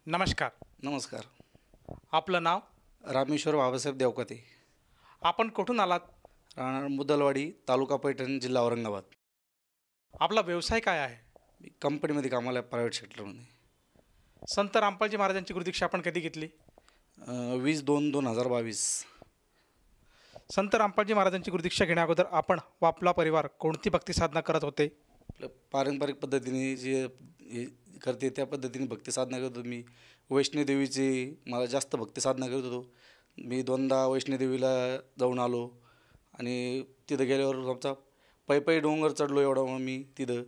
नमस्कार. नमस्कार. आपलं नाव? रामेश्वर बाबासाहेब देवकते. आपण कुठून आलात? राहणार मुदलवाडी, तालुका पैठण, जिल्हा औरंगाबाद. आपला व्यवसाय काय आहे? मी कंपनीमध्ये कामाला आहे, प्रायव्हेट सेक्टरमध्ये. संत रामपालजी महाराजांची गुरुदीक्षा आपण कधी घेतली? 20/2/2022. संत रामपालजी महाराजांची गुरुदीक्षा घेण्याअगोदर आपण व आपला परिवार कोणती भक्ती साधना करत होते? आपलं पारंपरिक पद्धतीने जे हे करते त्या पद्धतीने भक्ती साधना करत होतो. मी वैष्णोदेवीची मला जास्त भक्ती साधना करत होतो. मी 2दा वैष्णोदेवीला जाऊन आलो आणि तिथं गेल्यावर आमचा पायी डोंगर चढलो एवढा मी तिथं.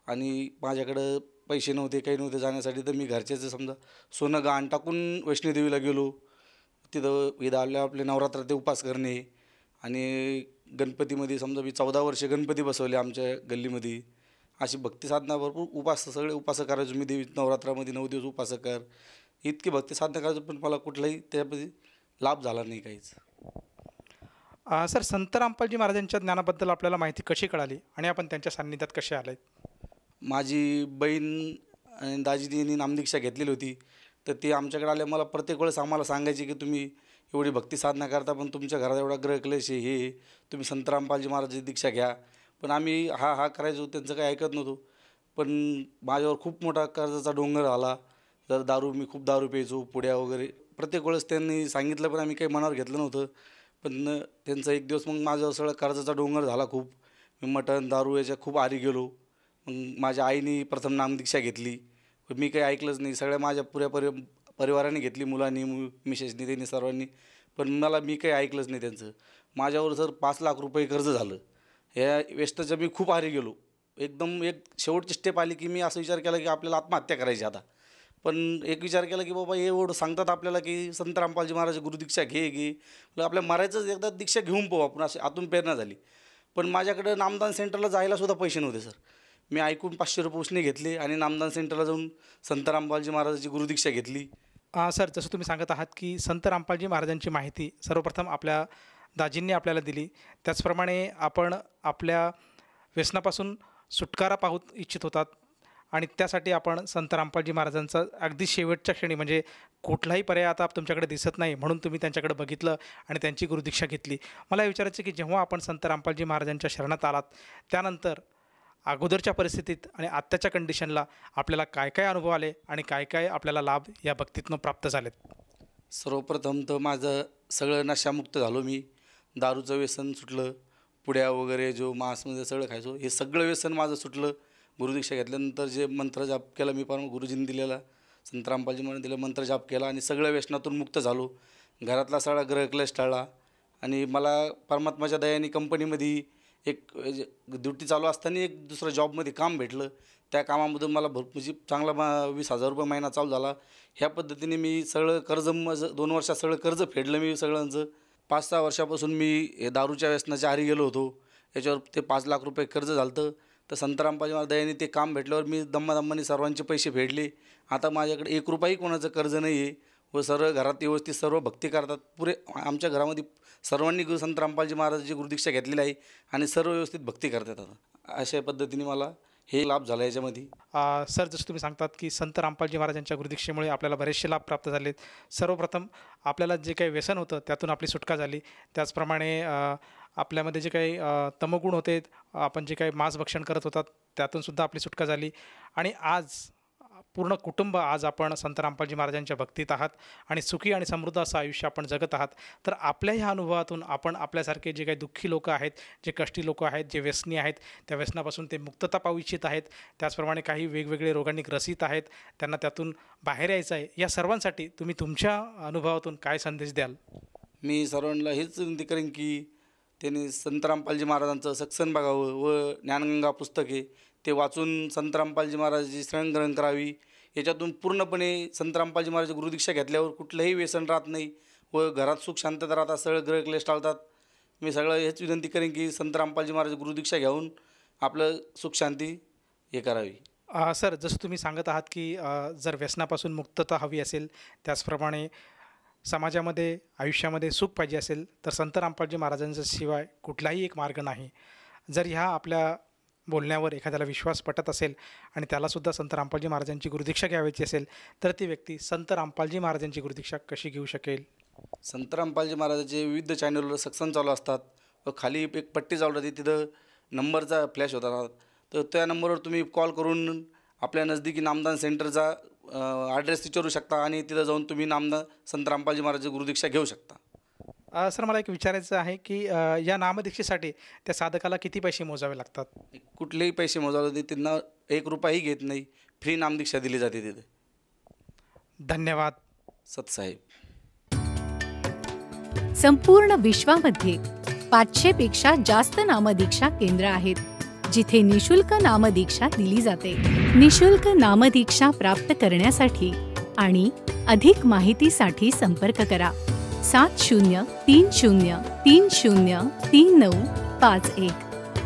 आणि माझ्याकडं पैसे नव्हते, काही नव्हते जाण्यासाठी, तर मी घरच्याचं समजा सोनं गहाण टाकून वैष्णोदेवीला गेलो. तिथं इथं आल्या आपले नवरात्रात उपास करणे आणि गणपतीमध्ये समजा मी 14 वर्षे गणपती बसवले आमच्या गल्लीमध्ये. अशी भक्ती साधना भरपूर सगळे उपास करायचो मी देवी. नवरात्रामध्ये 9 दिवस उपास कर, इतकी भक्ती साधना करायचो, पण मला कुठलाही त्यामध्ये लाभ झाला नाही काहीच. सर, संत रामपालजी महाराजांच्या ज्ञानाबद्दल आपल्याला माहिती कशी कळाली आणि आपण त्यांच्या सान्निध्यात कसे आले? माझी बहीण आणि दाजींनी नामदीक्षा घेतलेली होती, तर ते आमच्याकडे आले. मला प्रत्येक वेळेस आम्हाला सांगायचे की तुम्ही एवढी भक्ती साधना करता, पण तुमच्या घरात एवढा ग्रहक्लेश आहे, हे तुम्ही संत रामपालजी महाराजांची दीक्षा घ्या. पण आम्ही हा करायचो, त्यांचं काही ऐकत नव्हतो. पण माझ्यावर खूप मोठा कर्जाचा डोंगर आला. तर मी खूप दारू प्यायचो, पुड्या वगैरे प्रत्येक वेळेस त्यांनी सांगितलं, पण आम्ही काही मनावर घेतलं नव्हतं. पण त्यांचा एक दिवस मग माझ्यावर सगळं कर्जाचा डोंगर झाला खूप. मी मटण दारू याच्या खूप आहारी गेलो. मग माझ्या आईने प्रथम नामदीक्षा घेतली, पण मी काही ऐकलंच नाही. सगळ्या माझ्या पुऱ्या परिवाराने घेतली, मुलांनी, मिसेसनी, त्यांनी सर्वांनी. पण मी काही ऐकलंच नाही त्यांचं. माझ्यावर सर 5 लाख रुपये कर्ज झालं. ह्या वेस्टच्या मी खूप आहारी गेलो. एकदम एक शेवटची स्टेप आली की मी असं विचार केला की आपल्याला आत्महत्या करायची आता. पण एक विचार केला की बाबा हे एवढं सांगतात आपल्याला की संत रामपालजी महाराज गुरुदीक्षा घे. आपल्या मरायचंच एकदा दीक्षा घेऊन पाहू आपण, अशी आतून प्रेरणा झाली. पण माझ्याकडं नामदान सेंटरला जायलासुद्धा पैसे नव्हते सर. मी ऐकून 500 रुपये उसने घेतले आणि नामदान सेंटरला जाऊन संत रामपालजी महाराजांची गुरुदीक्षा घेतली. सर, जसं तुम्ही सांगत आहात की संत रामपालजी महाराजांची माहिती सर्वप्रथम आपल्या दाजींनी आपल्याला दिली, त्याचप्रमाणे आपण आपल्या व्यसनापासून सुटकारा पाहू इच्छित होतात आणि त्यासाठी आपण संत रामपालजी महाराजांचा अगदी शेवटच्या क्षणी, म्हणजे कुठलाही पर्याय आता तुमच्याकडे दिसत नाही म्हणून तुम्ही त्यांच्याकडे बघितलं आणि त्यांची गुरुदीक्षा घेतली. मला हे विचारायचं की जेव्हा आपण संत रामपालजी महाराजांच्या शरणात आलात, त्यानंतर अगोदरच्या परिस्थितीत आणि आत्ताच्या कंडिशनला आपल्याला काय काय अनुभव आले आणि काय काय आपल्याला लाभ या भक्तीतून प्राप्त झालेत? सर्वप्रथम तर माझं सगळं नशामुक्त झालो मी. दारूचं व्यसन सुटलं, पुड्या वगैरे जो मांसमध्ये सगळं खायचो, हे सगळं व्यसन माझं सुटलं. गुरुदीक्षा घेतल्यानंतर जे मंत्र जाप केला मी, गुरुजींनी दिलेला, संत रामपालजी महाराज दिलेला मंत्र जाप केला आणि सगळ्या व्यसनातून मुक्त झालो. घरातला सगळा ग्रहक्लेश टळला आणि मला परमात्माच्या दयाने कंपनीमध्ये एक ड्युटी चालू असताना एक दुसरं जॉबमध्ये काम भेटलं. त्या कामामधून मला म्हणजे चांगला 20,000 रुपये महिना चालू झाला. ह्या पद्धतीने मी सगळं कर्ज 2 वर्षात सगळं कर्ज फेडलं मी सगळ्यांचं. 5-6 वर्षापासून मी हे दारूच्या व्यसनाच्या आहारी गेलो होतो. याच्यावर ते 5 लाख रुपये कर्ज झालं होतं. तर संत रामपालजी महाराज दयाने ते काम भेटल्यावर मी दम्मादम्माने सर्वांचे पैसे फेडले. आता माझ्याकडे 1 रुपयाही कोणाचं कर्ज नाही आहे व सर्व घरात व्यवस्थित सर्व भक्ती करतात. पुरे आमच्या घरामध्ये सर्वांनी संत रामपालजी महाराजांची गुरुदीक्षा घेतलेली आहे आणि सर्व व्यवस्थित भक्ती करतात. आता अशा पद्धतीने मला हे लाभ झाला याच्यामध्ये. सर, जसं तुम्ही सांगतात की संत रामपालजी महाराजांच्या गुरुदीक्षेमुळे आपल्याला बरेचसे लाभ प्राप्त झालेत. सर्वप्रथम आपल्याला जे काही व्यसन होतं त्यातून आपली सुटका झाली. त्याचप्रमाणे आपल्यामध्ये जे काही तमोगुण होते, आपण जे काही मांसभक्षण करत होतात त्यातूनसुद्धा आपली सुटका झाली. आणि आज पूर्ण कुटुंब आज आपण संत रामपालजी महाराजांच्या भक्तीत आहात आणि सुखी आणि समृद्ध असं आयुष्य आपण जगत आहात. तर आपल्या ह्या अनुभवातून आपण आपल्यासारखे जे काही दुःखी लोक आहेत, जे कष्टी लोक आहेत, जे व्यसनी आहेत, त्या व्यसनापासून ते मुक्तता पाहू इच्छित आहेत, त्याचप्रमाणे काही वेगवेगळे रोगांनी ग्रसित आहेत, त्यांना त्यातून बाहेर यायचं आहे, या सर्वांसाठी तुम्ही तुमच्या अनुभवातून काय संदेश द्याल? मी सर्वांना हेच विनंती करेन की त्यांनी संत रामपालजी महाराजांचं सत्संग बघावं व ज्ञानगंगा पुस्तक आहे ते वाचून संत रामपालजी महाराजांची शरणग्रहण करावी. याच्यातून पूर्णपणे संत रामपालजी महाराज गुरुदीक्षा घेतल्यावर कुठलंही व्यसन राहत नाही व घरात सुख शांतता राहतात, सगळं ग्रहक्लेश टाळतात. मी सगळं हेच विनंती करेन की संत रामपालजी महाराज गुरुदीक्षा घेऊन आपलं सुख शांती हे करावी. सर, जसं तुम्ही सांगत आहात की जर व्यसनापासून मुक्तता हवी असेल, त्याचप्रमाणे समाजामध्ये आयुष्यामध्ये सुख पाहिजे असेल, तर संत रामपालजी महाराजांच्या शिवाय कुठलाही एक मार्ग नाही. जर ह्या आपल्या बोलण्यावर एखाद्याला विश्वास पटत असेल आणि त्यालासुद्धा संत रामपालजी महाराजांची गुरुदीक्षा घ्यावयाची असेल तर ती व्यक्ती संत रामपालजी महाराजांची गुरुदीक्षा कशी घेऊ शकेल? संत रामपालजी महाराजांचे विविध चॅनलवर सत्संग चालू असतात व खाली एक पट्टी चालू राहते, तिथं नंबरचा फ्लॅश होता राहत, तर त्या नंबरवर तुम्ही कॉल करून आपल्या नजदीकी नामदान सेंटरचा ॲड्रेस विचारू शकता आणि तिथं जाऊन तुम्ही नामदान संत रामपालजी महाराजांची गुरुदीक्षा घेऊ शकता. सर, मला एक विचारायचं आहे की या नामदीक्षेसाठी त्या साधकाला किती पैसे मोजावे लागतात? कुठलेही पैसे मोजावे लागते, त्यांना 1 रुपयाही घेत नाही, फ्री नामदीक्षा दिली जाते तिथे. धन्यवाद सतसाहेब. संपूर्ण विश्वामध्ये 500 पेक्षा जास्त नामदीक्षा केंद्र आहेत जिथे निशुल्क नामदीक्षा दिली जाते. निशुल्क नामदीक्षा प्राप्त करण्यासाठी आणि अधिक माहितीसाठी संपर्क करा 7030303951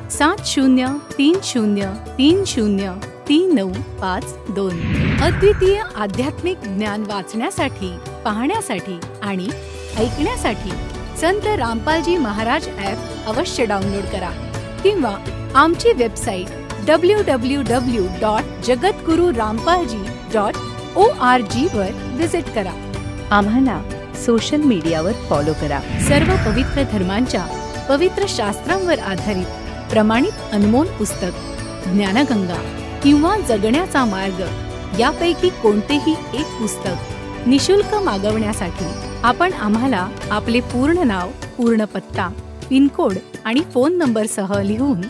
7030303952. अद्वितीय आध्यात्मिक ज्ञान वाचण्यासाठी, पाहण्यासाठी आणि ऐकण्यासाठी संत रामपालजी महाराज ॲप अवश्य डाउनलोड करा किंवा आमची वेबसाईट www.jagatgururampalji.org वर विजिट करा. आम्हाला सोशल मीडियावर फॉलो करा. सर्व पवित्र धर्मांच्या पवित्र शास्त्रांवर आधारित प्रमाणित अनमोल पुस्तक ज्ञानगंगा किंवा जगण्याचा मार्ग यापैकी कोणतेही एक पुस्तक निशुल्क मागवण्यासाठी आपण आम्हाला आपले पूर्ण नाव, पूर्ण पत्ता, पिनकोड आणि फोन नंबरसह लिहून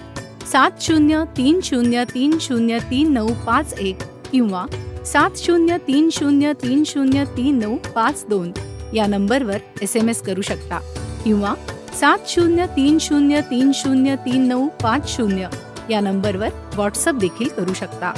7030303951 किंवा 7030303952 या नंबरवर SMS करू शकता किंवा 7030303950 या नंबरवर व्हॉट्सअप देखील करू शकता.